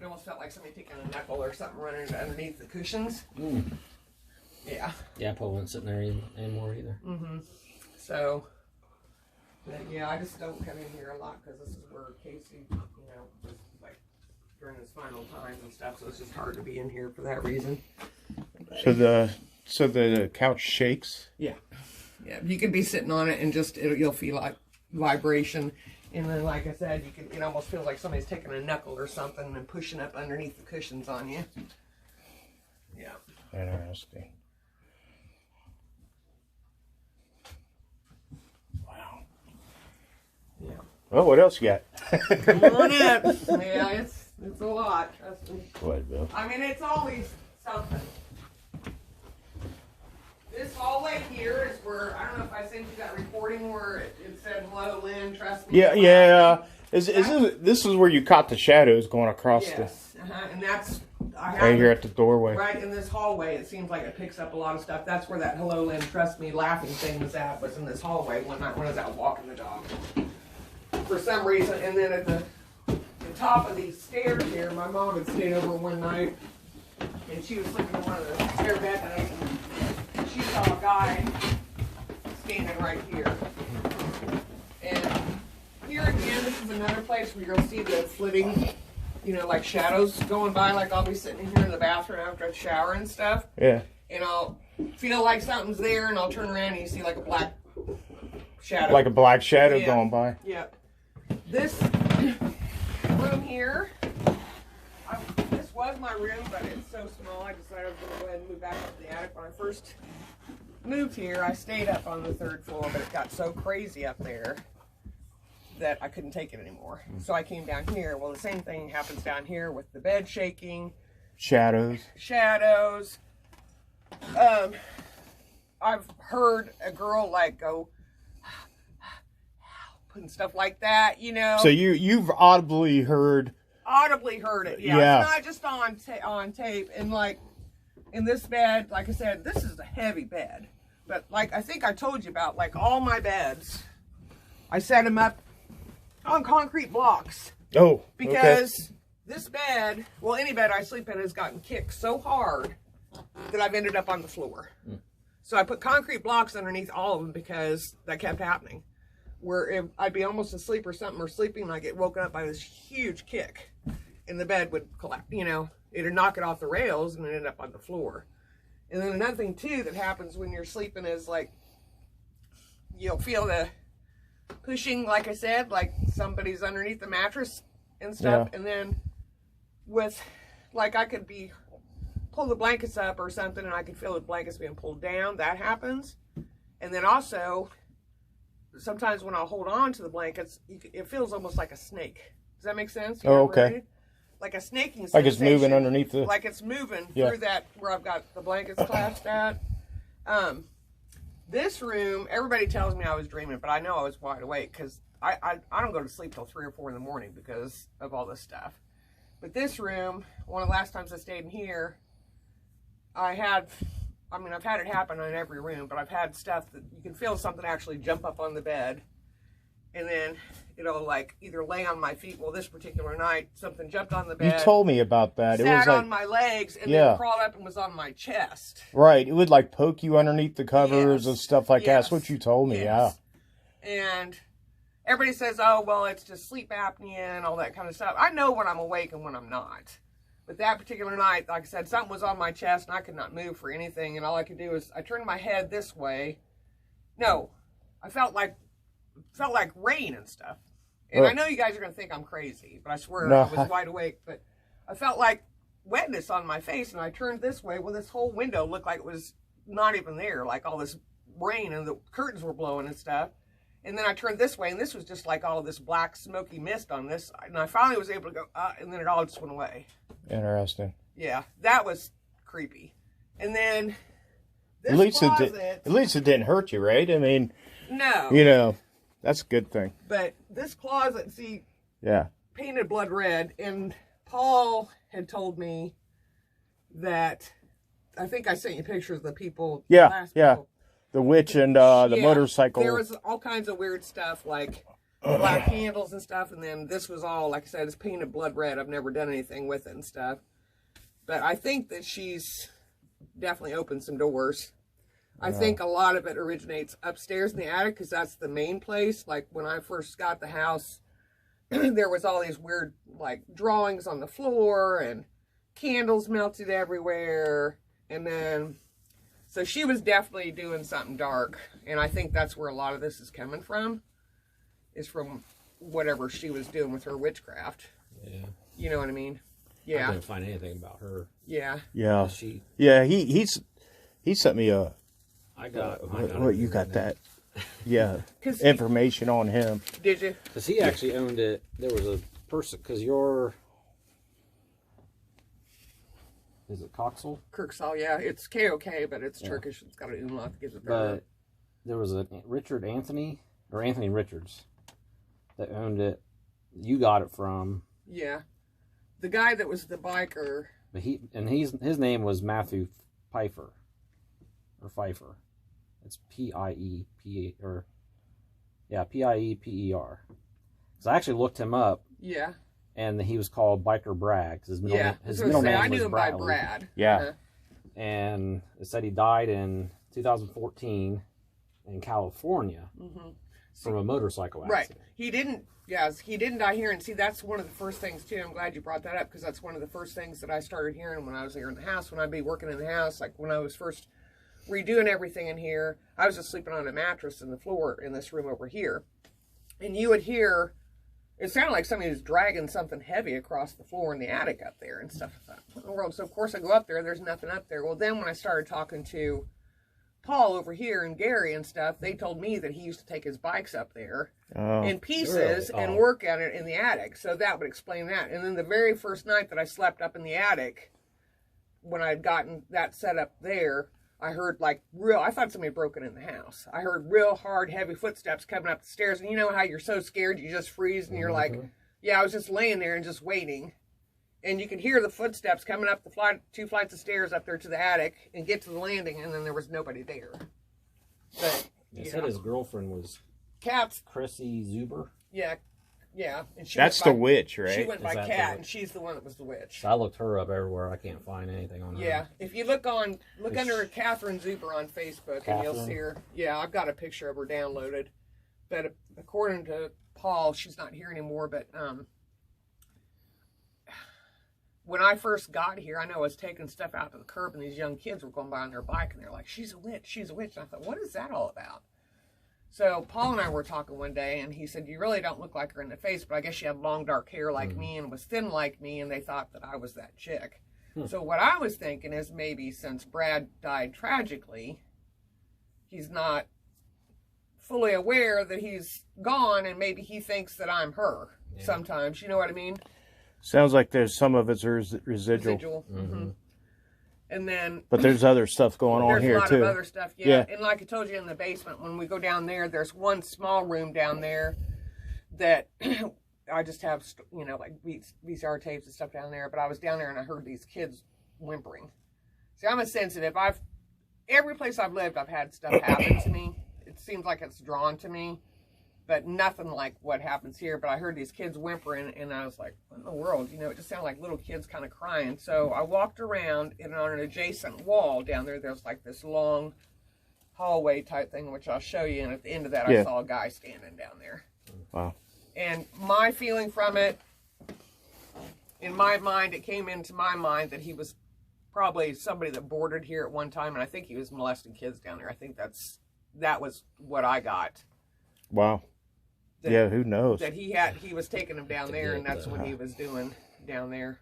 almost felt like somebody taking a knuckle or something running underneath the cushions. Yeah. Yeah, I probably wasn't sitting there anymore either. So, but yeah, I just don't come in here a lot because this is where Casey, was like during his final times and stuff. So it's just hard to be in here for that reason. But, so the couch shakes. Yeah, yeah. You could be sitting on it and just you'll feel like vibration, and then like I said, it almost feels like somebody's taking a knuckle or something and pushing up underneath the cushions on you. Yeah. Interesting. Yeah. Well, what else you got? Come on in. Yeah, it's a lot. Trust me. Go ahead, Bill. I mean, it's always something. This hallway here is where, I don't know if I sent you that recording where it said, "Hello, Lynn, trust me." Yeah. This is where you caught the shadows going across yes. And that's right here at the doorway. Right in this hallway, it seems like it picks up a lot of stuff. That's where that "Hello, Lynn, trust me" laughing thing was at, was in this hallway one night when I was out walking the dog. For some reason, and then at the top of these stairs here, my mom had stayed over one night, and she was sleeping in one of the stair beds, and she saw a guy standing right here. And here again, this is another place where you'll see the flitting, like shadows going by. Like I'll be sitting here in the bathroom after I shower and stuff. Yeah. And I'll feel like something's there, and I'll turn around and you see like a black shadow. Like a black shadow going by. Yep. This room here, this was my room, but it's so small, I decided I was going to go ahead and move back up to the attic. When I first moved here, I stayed up on the 3rd floor, but it got so crazy up there that I couldn't take it anymore. So I came down here. Well, the same thing happens down here with the bed shaking. Shadows. I've heard a girl go and stuff like that, So you've audibly heard it. Yeah. It's not just on tape. And in this bed, like I said, this is a heavy bed. But I think I told you about all my beds, I set them up on concrete blocks. Oh, because this bed, well, any bed I sleep in has gotten kicked so hard that I've ended up on the floor. So I put concrete blocks underneath all of them because that kept happening. Where if I'd be almost asleep or something, or sleeping, and I get woken up by this huge kick, and the bed would collapse. It'd knock it off the rails and it end up on the floor. And then another thing too that happens when you're sleeping is you'll feel the pushing, like I said, like somebody's underneath the mattress and stuff. Yeah. And then with I could pull the blankets up or something, and I could feel the blankets being pulled down. That happens. And then also, sometimes when I'll hold on to the blankets, it feels almost like a snake. Does that make sense? Okay. Like a snaking sensation. Like it's moving underneath the... Like it's moving through that, where I've got the blankets clasped at. This room, everybody tells me I was dreaming, but I know I was wide awake because I don't go to sleep till 3 or 4 in the morning because of all this stuff. But this room, one of the last times I stayed in here, I've had it happen in every room, but I've had stuff that you can feel something actually jump up on the bed, and then it'll either lay on my feet. Well, this particular night, something jumped on the bed. You told me about that. Sat it was on my legs and then crawled up and was on my chest. Right. It would poke you underneath the covers and stuff like that. That's what you told me. Yes. Yeah. And everybody says, "Oh, well, it's just sleep apnea and all that kind of stuff." I know when I'm awake and when I'm not. But that particular night, like I said, something was on my chest and I could not move for anything. And all I could do is I turned my head this way. No, I felt like rain and stuff. And I know you guys are going to think I'm crazy, but I swear I was wide awake. But I felt like wetness on my face, and I turned this way. Well, this whole window looked like it was not even there, like all this rain and the curtains were blowing and stuff. And then I turned this way, and this was just like all of this black smoky mist on this side. And I finally was able to go, and then it all just went away. Interesting. Yeah, that was creepy. And then this at least closet, at least it didn't hurt you, right? I mean, no. That's a good thing. But this closet, painted blood red, and Paul had told me that, I think I sent you pictures of the people. Yeah. The witch and the motorcycle. There was all kinds of weird stuff, like black candles and stuff. And then this was all, like I said, it's painted blood red. I've never done anything with it and stuff. But I think that she's definitely opened some doors. I think a lot of it originates upstairs in the attic because that's the main place. Like when I first got the house, there was all these weird like drawings on the floor and candles melted everywhere. And then, so she was definitely doing something dark. And I think that's where a lot of this is coming from, is from whatever she was doing with her witchcraft. Yeah. You know what I mean? Yeah. I didn't find anything about her. Yeah. Yeah. She. Yeah. He sent me a. I got. What you got that? Yeah. 'Cause Information on him. Did you? Because he actually owned it. There was a person. Because you're. Is it Coxel? Kirksall, yeah. It's K-O-K, but it's Turkish. It's got an umlaut that gives it better. But there was a Anthony Richards that owned it. You got it from. Yeah. The guy that was the biker. But his name was Matthew Pfeiffer. Or Pfeiffer. It's P-I-E-P-E-R. Yeah, P-I-E-P-E-R. Because I actually looked him up. Yeah. And he was called Biker Bragg. His middle name I knew was him by Bradley. Brad. Yeah. And it said he died in 2014 in California from a motorcycle accident. Right. He didn't die here. And see, that's one of the first things, too. I'm glad you brought that up because that's one of the first things that I started hearing when I was here in the house. When I'd be working in the house, like when I was first redoing everything in here, I was just sleeping on a mattress in the floor in this room over here. And you would hear, it sounded like somebody was dragging something heavy across the floor in the attic up there and stuff. I thought, what in the world? So, of course, I go up there. There's nothing up there. Well, then when I started talking to Paul over here and Gary and stuff, they told me that he used to take his bikes up there in pieces and work at it in the attic. So that would explain that. And then the very first night that I slept up in the attic, when I had gotten that set up there, I heard like I thought somebody had broken in the house. I heard real hard, heavy footsteps coming up the stairs. And you know how you're so scared, you just freeze and you're like, yeah, I was just laying there and just waiting. And you could hear the footsteps coming up the 2 flights of stairs up there to the attic and get to the landing. And then there was nobody there. But, He said his girlfriend was Kat's. Chrissy Zuber. Yeah. Yeah. And That's the witch, right? She went by Is that Kat, the- and she's the one that was the witch. So I looked her up everywhere. I can't find anything on her. Yeah, if you look under Catherine Zuber on Facebook, and you'll Catherine? see her. Yeah, I've got a picture of her downloaded. But according to Paul, she's not here anymore. But when I first got here, I know I was taking stuff out to the curb, and these young kids were going by on their bike, and they're like, "She's a witch, she's a witch." And I thought, what is that all about? So Paul and I were talking one day, and he said, "You really don't look like her in the face, but I guess she had long dark hair like me and was thin like me, and they thought that I was that chick." So what I was thinking is maybe since Brad died tragically, he's not fully aware that he's gone, and maybe he thinks that I'm her sometimes. You know what I mean? Sounds like there's some of it's residual. And then But there's other stuff going on there's here a lot too. of other stuff, yeah. And like I told you in the basement, when we go down there, there's one small room down there that I just have, you know, like VCR tapes and stuff down there. But I was down there and I heard these kids whimpering. See, I'm a sensitive. Every place I've lived, I've had stuff happen to me. It seems like it's drawn to me, but nothing like what happens here. But I heard these kids whimpering, and I was like, what in the world? You know, it just sounded like little kids kind of crying. So I walked around, and on an adjacent wall down there, there's like this long hallway type thing, which I'll show you. And at the end of that, I saw a guy standing down there. Wow. And my feeling from it, in my mind, it came into my mind that he was probably somebody that boarded here at one time, and I think he was molesting kids down there. I think that was what I got. Wow. Yeah, who knows? That he was taking them down there, and that's what he was doing down there.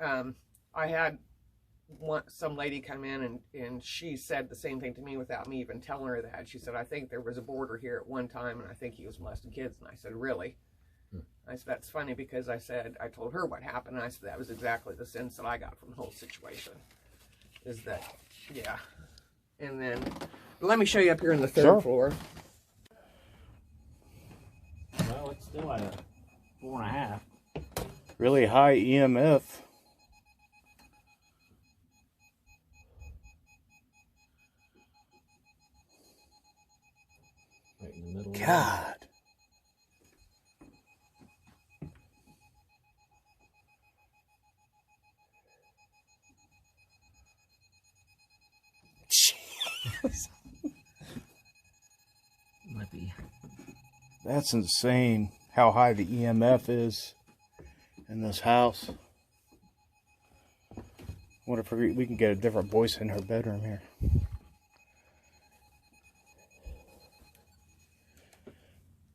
I had some lady come in, and she said the same thing to me without me even telling her that. She said, I think there was a boarder here at one time, and I think he was molesting kids. And I said, really? I said, that's funny, because I told her what happened, and I said, that was exactly the sense that I got from the whole situation. Is that, yeah. And then, let me show you up here in the third floor. Well, it's still at a 4.5. Really high EMF. Right in the middle. God. Might be. That's insane how high the EMF is in this house. What if we can get a different voice in her bedroom here?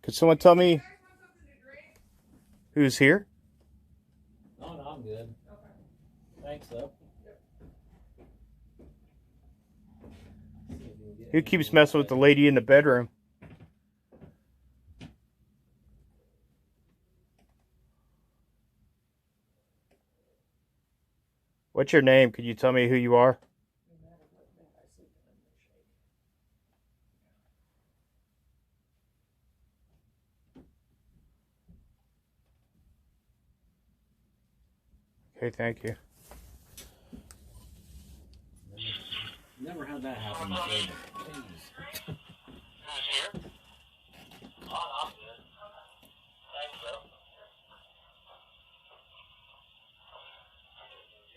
Could someone tell me who's here? No, I'm good. Okay. Thanks, though. Who keeps messing with the lady in the bedroom? What's your name? Could you tell me who you are? Okay, thank you. Never had that happen before. Jeez. Who's here? Oh, I'm good. Thanks, bro.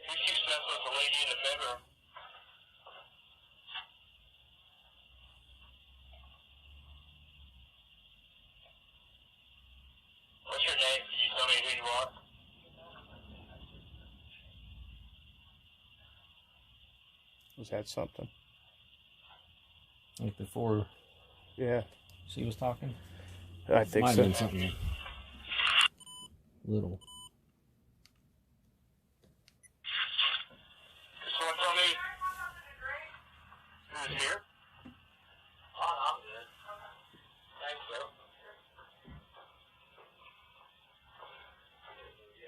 Who keeps messing with the lady in the bedroom? What's your name? Can you tell me who you are? Was that something? Like before Yeah, she was talking? I think Might so. have been something little. Can someone tell me who's here? Oh, I'm good. Thanks, bro.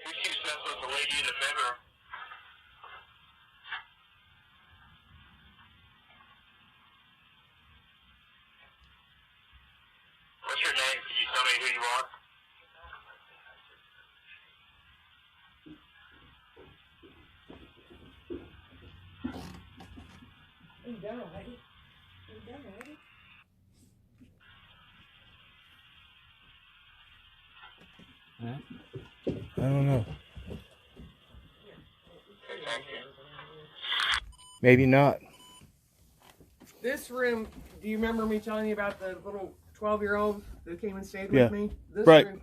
Who keeps messing with the lady in the bedroom? What's your name? Can you tell me who you are? Are you done already? Are you done already? I don't know. Thank you. Maybe not. This room, do you remember me telling you about the little 12-year-old that came and stayed Yeah. with me? This Right. room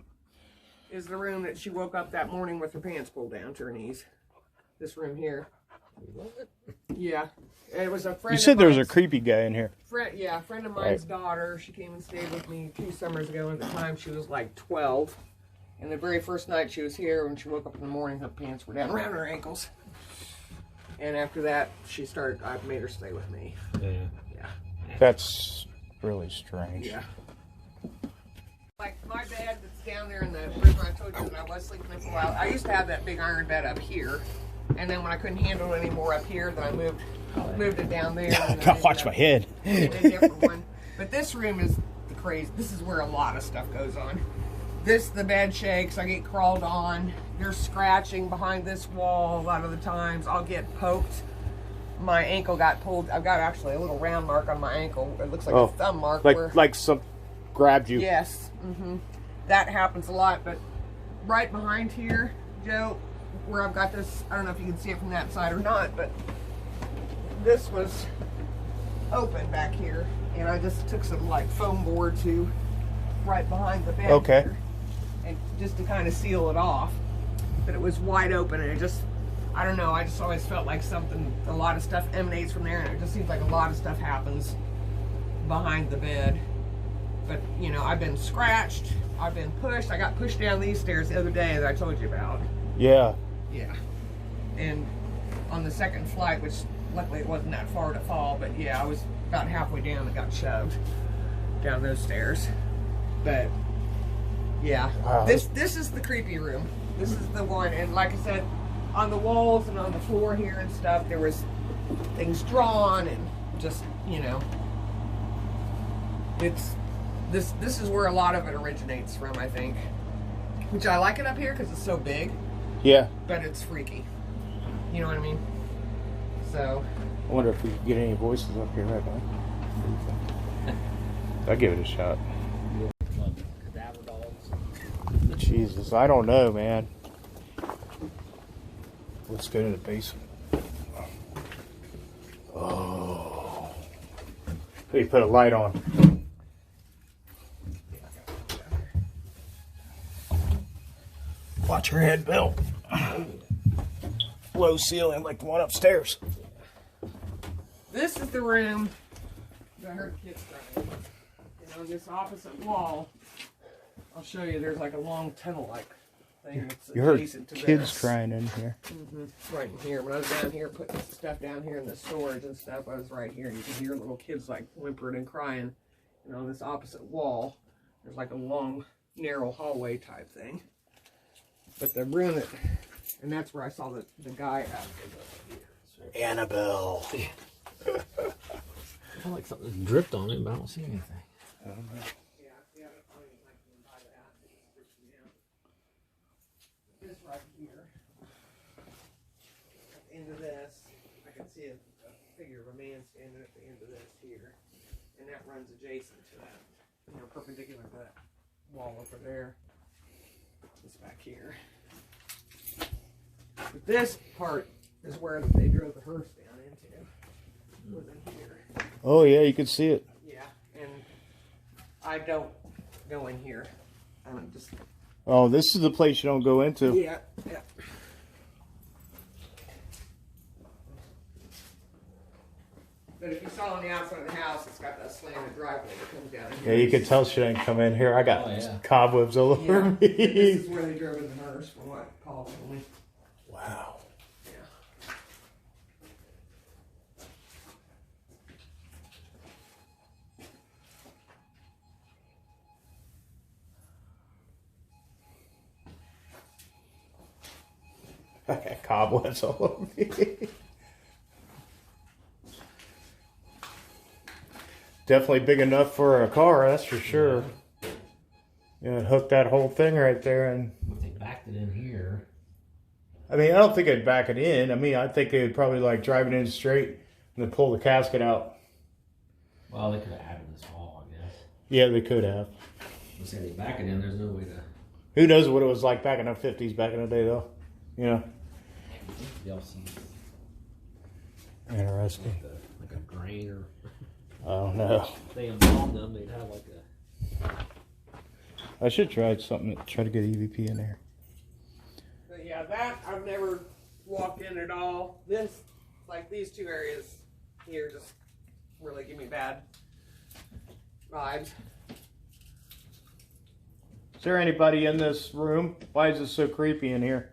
is the room that she woke up that morning with her pants pulled down to her knees. This room here. Yeah. It was a friend You said of there was a mine's- creepy guy in here. friend of mine's daughter. She came and stayed with me 2 summers ago. At the time, she was like 12. And the very first night she was here, when she woke up in the morning, her pants were down around her ankles. And after that, I made her stay with me. Yeah. Yeah. That's really strange. Yeah. Like my bed that's down there in the room I told you that I was sleeping in for a while. I used to have that big iron bed up here. And then when I couldn't handle it anymore up here, then I moved it down there. And Gotta watch my head. A different one. But this room is the crazy. This is where a lot of stuff goes on. The bed shakes. I get crawled on. There's scratching behind this wall a lot of the times. I'll get poked. My ankle got pulled. I've got actually a little round mark on my ankle. It looks like a thumb mark. Like some grabbed you. Yes. That happens a lot. But right behind here, Joe, where I've got this, I don't know if you can see it from that side or not, but this was open back here. And I just took some like foam board to right behind the bed here, and just to kind of seal it off. But it was wide open, and it just, I don't know, I just always felt like a lot of stuff emanates from there, and it just seems like a lot of stuff happens behind the bed. But, you know, I've been scratched, I've been pushed. I got pushed down these stairs the other day that I told you about. Yeah. Yeah. And on the second flight, which luckily it wasn't that far to fall, but yeah, I was about halfway down and got shoved down those stairs. But yeah, Wow. this is the creepy room. This is the one, and like I said, on the walls and on the floor here and stuff, there was things drawn, and just, you know, it's this is where a lot of it originates from, I think. Which I like it up here because it's so big, Yeah. but it's freaky. You know what I mean? So I wonder if we could get any voices up here right now. I'll give it a shot. Cadaver dogs. Jesus, I don't know, man. Let's go to the basement. Oh. So you put a light on. Watch your head, Bill. Low ceiling like the one upstairs. This is the room that I heard kids crying. And on this opposite wall, I'll show you, there's like a long tunnel-like thing that's You heard adjacent to kids this. crying in here. Right in here. When I was down here putting stuff down here in the storage and stuff, I was right here. And you can hear little kids like whimpering and crying. And on this opposite wall, there's like a long, narrow hallway type thing. But the room that, and that's where I saw the guy at. Annabelle. I feel like something dripped on it, but I don't see anything. Yeah, yeah, I mean, like by that. This right here. At the end of this, I can see a figure of a man standing at the end of this here. And that runs adjacent to that, you know, perpendicular to that wall over there. This back here. But this part is where they drove the hearse down into. Was in here. Oh yeah, you can see it. Yeah, and I don't go in here. I'm just. Oh, this is the place you don't go into. Yeah, yeah. But if you saw on the outside of the house, it's got that slanted driveway that comes down in here. Yeah, you could tell she didn't come in here. I got cobwebs all over Yeah. me. This is where they drove in the hearse, from what Paul told me. Wow. Yeah. I got cobwebs all over me. Definitely big enough for a car, that's for sure. Yeah, hook that whole thing right there, and If they backed it in here. I mean, I don't think they'd back it in. I mean, I think they'd probably like drive it in straight and then pull the casket out. Well, they could have added this wall, I guess. Yeah, they could have. Let's say they back it in, there's no way to. Who knows what it was like back in the 50s, back in the day, though. You know. Y'all see Interesting. like a grain or. I don't know. If they embalmed them, they'd have like a. I should try something to try to get EVP in there. But yeah, that I've never walked in at all. This, like these two areas here, just really give me bad vibes. Is there anybody in this room? Why is it so creepy in here?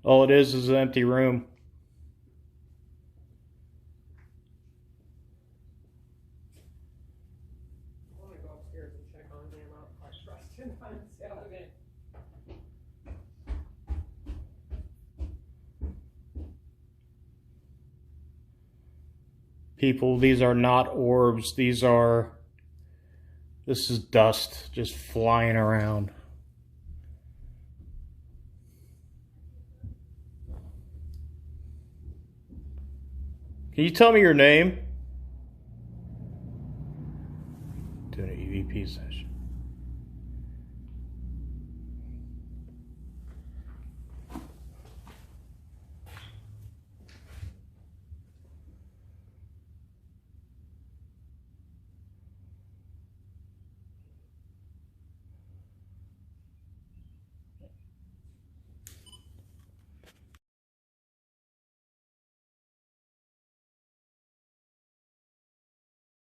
All it is an empty room. I want to go upstairs and check on him. I don't quite trust him by himself. People, these are not orbs. This is dust just flying around. Can you tell me your name? Doing an EVP session.